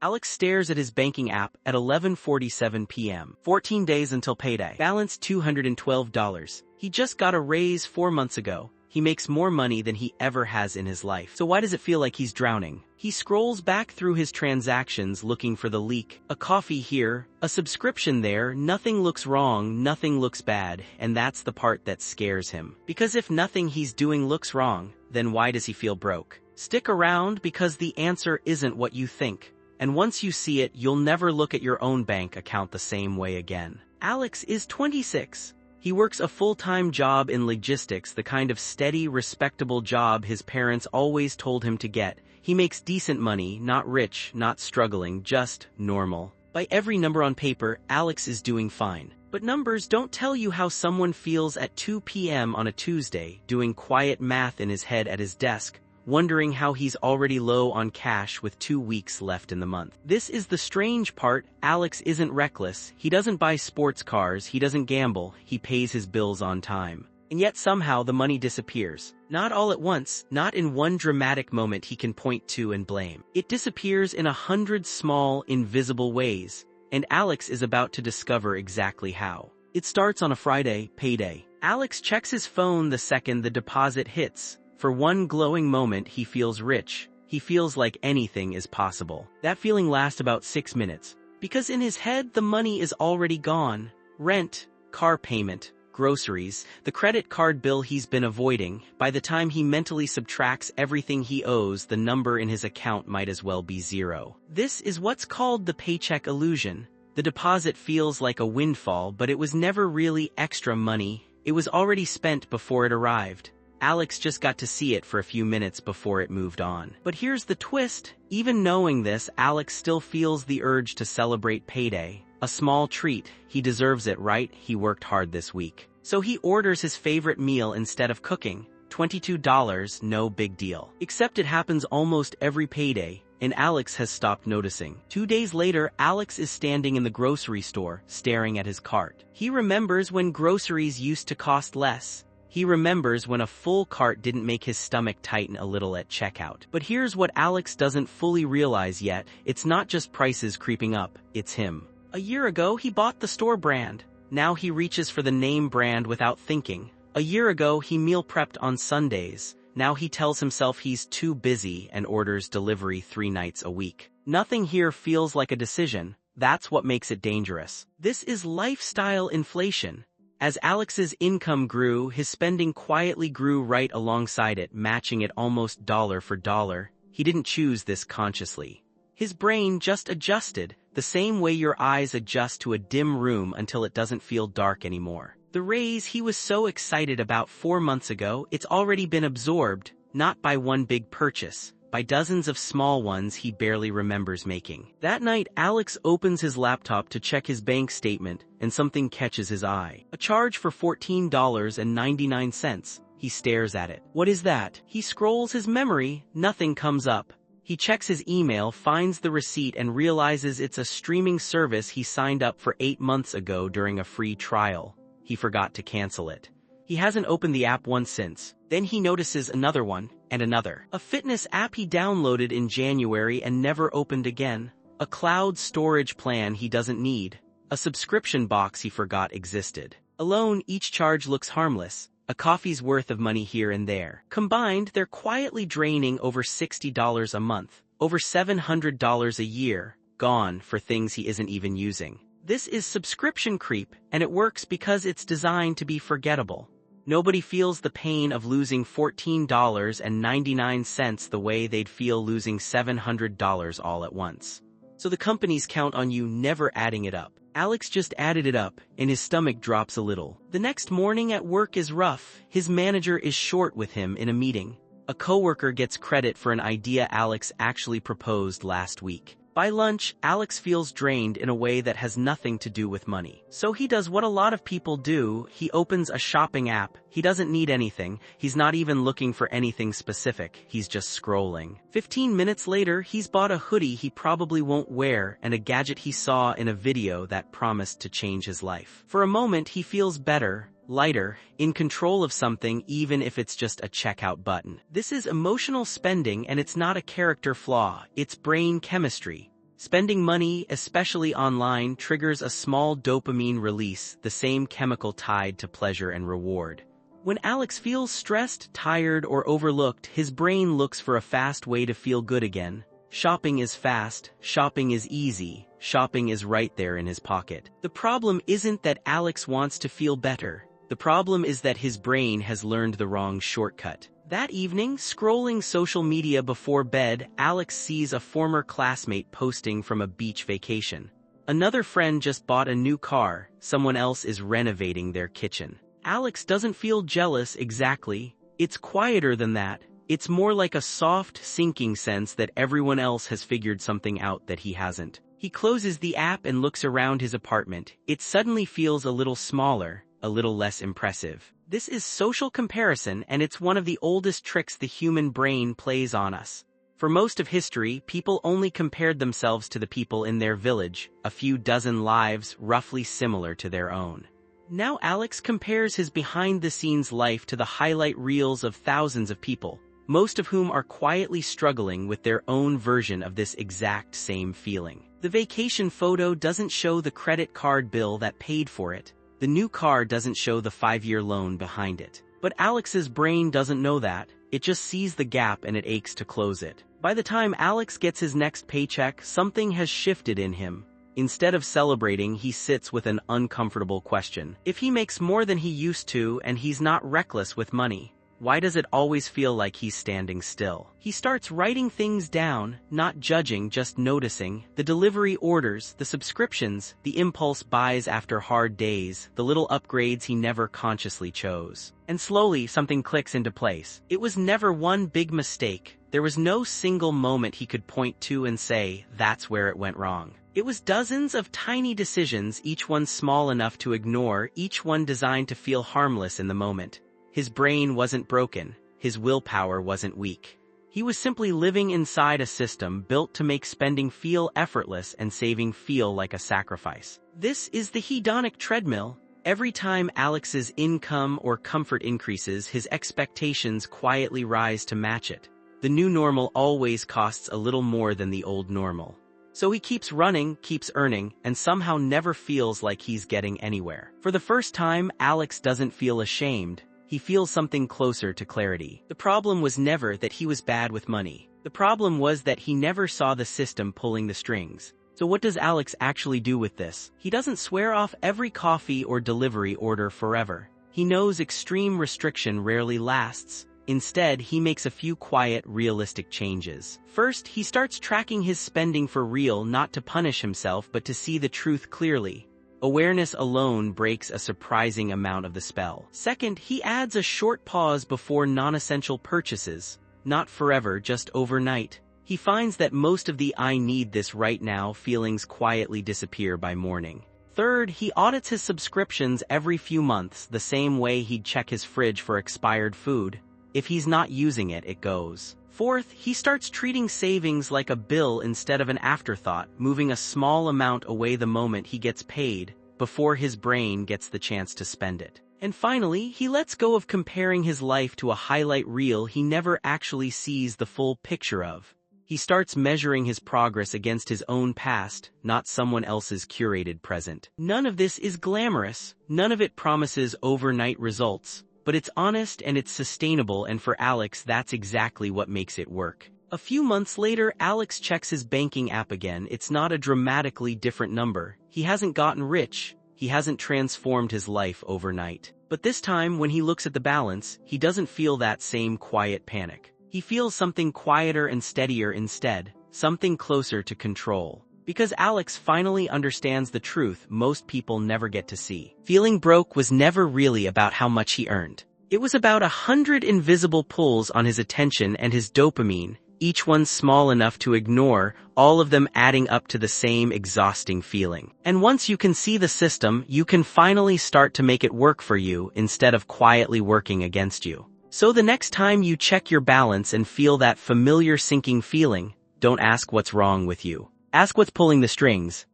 Alex stares at his banking app at 11:47 p.m. 14 days until payday. Balance $212. He just got a raise 4 months ago. He makes more money than he ever has in his life. So why does it feel like he's drowning? He scrolls back through his transactions looking for the leak. A coffee here, a subscription there, nothing looks wrong, nothing looks bad, and that's the part that scares him. Because if nothing he's doing looks wrong, then why does he feel broke? Stick around because the answer isn't what you think. And once you see it, you'll never look at your own bank account the same way again. Alex is 26. He works a full-time job in logistics, the kind of steady, respectable job his parents always told him to get. He makes decent money, not rich, not struggling, just normal. By every number on paper, Alex is doing fine. But numbers don't tell you how someone feels at 2 p.m. on a Tuesday, doing quiet math in his head at his desk, wondering how he's already low on cash with 2 weeks left in the month. This is the strange part. Alex isn't reckless. He doesn't buy sports cars. He doesn't gamble. He pays his bills on time. And yet somehow the money disappears. Not all at once, not in one dramatic moment he can point to and blame. It disappears in 100 small, invisible ways, and Alex is about to discover exactly how. It starts on a Friday, payday. Alex checks his phone the second the deposit hits. For one glowing moment, he feels rich. He feels like anything is possible. That feeling lasts about 6 minutes, because in his head, the money is already gone. Rent, car payment, groceries, the credit card bill he's been avoiding. By the time he mentally subtracts everything he owes, the number in his account might as well be zero. This is what's called the paycheck illusion. The deposit feels like a windfall, but it was never really extra money. It was already spent before it arrived. Alex just got to see it for a few minutes before it moved on. But here's the twist. Even knowing this, Alex still feels the urge to celebrate payday. A small treat. He deserves it, right? He worked hard this week. So he orders his favorite meal instead of cooking. $22, no big deal. Except it happens almost every payday, and Alex has stopped noticing. 2 days later, Alex is standing in the grocery store, staring at his cart. He remembers when groceries used to cost less. He remembers when a full cart didn't make his stomach tighten a little at checkout. But here's what Alex doesn't fully realize yet. It's not just prices creeping up, it's him. A year ago, he bought the store brand. Now he reaches for the name brand without thinking. A year ago, he meal prepped on Sundays. Now he tells himself he's too busy and orders delivery 3 nights a week. Nothing here feels like a decision. That's what makes it dangerous. This is lifestyle inflation. As Alex's income grew, his spending quietly grew right alongside it, matching it almost dollar for dollar. He didn't choose this consciously. His brain just adjusted, the same way your eyes adjust to a dim room until it doesn't feel dark anymore. The raise he was so excited about 4 months ago, it's already been absorbed, not by one big purchase, by dozens of small ones he barely remembers making. That night, Alex opens his laptop to check his bank statement, and something catches his eye. A charge for $14.99. He stares at it. What is that? He scrolls his memory, nothing comes up. He checks his email, finds the receipt, and realizes it's a streaming service he signed up for 8 months ago during a free trial. He forgot to cancel it. He hasn't opened the app once since. Then he notices another one, and another. A fitness app he downloaded in January and never opened again. A cloud storage plan he doesn't need. A subscription box he forgot existed. Alone, each charge looks harmless. A coffee's worth of money here and there. Combined, they're quietly draining over $60 a month. Over $700 a year, gone for things he isn't even using. This is subscription creep, and it works because it's designed to be forgettable. Nobody feels the pain of losing $14.99 the way they'd feel losing $700 all at once. So the companies count on you never adding it up. Alex just added it up, and his stomach drops a little. The next morning at work is rough. His manager is short with him in a meeting. A coworker gets credit for an idea Alex actually proposed last week. By lunch, Alex feels drained in a way that has nothing to do with money. So he does what a lot of people do. He opens a shopping app. He doesn't need anything. He's not even looking for anything specific. He's just scrolling. 15 minutes later, he's bought a hoodie he probably won't wear and a gadget he saw in a video that promised to change his life. For a moment, he feels better, lighter, in control of something, even if it's just a checkout button. This is emotional spending, and it's not a character flaw, it's brain chemistry. Spending money, especially online, triggers a small dopamine release, the same chemical tied to pleasure and reward. When Alex feels stressed, tired, or overlooked, his brain looks for a fast way to feel good again. Shopping is fast, shopping is easy, shopping is right there in his pocket. The problem isn't that Alex wants to feel better. The problem is that his brain has learned the wrong shortcut. That evening, scrolling social media before bed, Alex sees a former classmate posting from a beach vacation. Another friend just bought a new car, someone else is renovating their kitchen. Alex doesn't feel jealous exactly. It's quieter than that. It's more like a soft, sinking sense that everyone else has figured something out that he hasn't. He closes the app and looks around his apartment. It suddenly feels a little smaller, a little less impressive. This is social comparison, and it's one of the oldest tricks the human brain plays on us. For most of history, people only compared themselves to the people in their village, a few dozen lives roughly similar to their own. Now Alex compares his behind-the-scenes life to the highlight reels of thousands of people, most of whom are quietly struggling with their own version of this exact same feeling. The vacation photo doesn't show the credit card bill that paid for it. The new car doesn't show the 5-year loan behind it. But Alex's brain doesn't know that. It just sees the gap and it aches to close it. By the time Alex gets his next paycheck, something has shifted in him. Instead of celebrating, he sits with an uncomfortable question. If he makes more than he used to and he's not reckless with money, why does it always feel like he's standing still? He starts writing things down, not judging, just noticing. The delivery orders, the subscriptions, the impulse buys after hard days, the little upgrades he never consciously chose. And slowly, something clicks into place. It was never one big mistake. There was no single moment he could point to and say, that's where it went wrong. It was dozens of tiny decisions, each one small enough to ignore, each one designed to feel harmless in the moment. His brain wasn't broken, his willpower wasn't weak. He was simply living inside a system built to make spending feel effortless and saving feel like a sacrifice. This is the hedonic treadmill. Every time Alex's income or comfort increases, his expectations quietly rise to match it. The new normal always costs a little more than the old normal. So he keeps running, keeps earning, and somehow never feels like he's getting anywhere. For the first time, Alex doesn't feel ashamed. He feels something closer to clarity. The problem was never that he was bad with money. The problem was that he never saw the system pulling the strings. So what does Alex actually do with this? He doesn't swear off every coffee or delivery order forever. He knows extreme restriction rarely lasts. Instead, he makes a few quiet, realistic changes. First, he starts tracking his spending for real, not to punish himself but to see the truth clearly. Awareness alone breaks a surprising amount of the spell. Second, he adds a short pause before non-essential purchases. Not forever, just overnight. He finds that most of the "I need this right now" feelings quietly disappear by morning. Third, he audits his subscriptions every few months, the same way he'd check his fridge for expired food. If he's not using it, it goes. Fourth, he starts treating savings like a bill instead of an afterthought, moving a small amount away the moment he gets paid, before his brain gets the chance to spend it. And finally, he lets go of comparing his life to a highlight reel he never actually sees the full picture of. He starts measuring his progress against his own past, not someone else's curated present. None of this is glamorous, none of it promises overnight results. But it's honest and it's sustainable, and for Alex, that's exactly what makes it work. A few months later, Alex checks his banking app again. It's not a dramatically different number. He hasn't gotten rich. He hasn't transformed his life overnight. But this time, when he looks at the balance, he doesn't feel that same quiet panic. He feels something quieter and steadier instead, something closer to control. Because Alex finally understands the truth most people never get to see. Feeling broke was never really about how much he earned. It was about 100 invisible pulls on his attention and his dopamine, each one small enough to ignore, all of them adding up to the same exhausting feeling. And once you can see the system, you can finally start to make it work for you instead of quietly working against you. So the next time you check your balance and feel that familiar sinking feeling, don't ask what's wrong with you. Ask what's pulling the strings.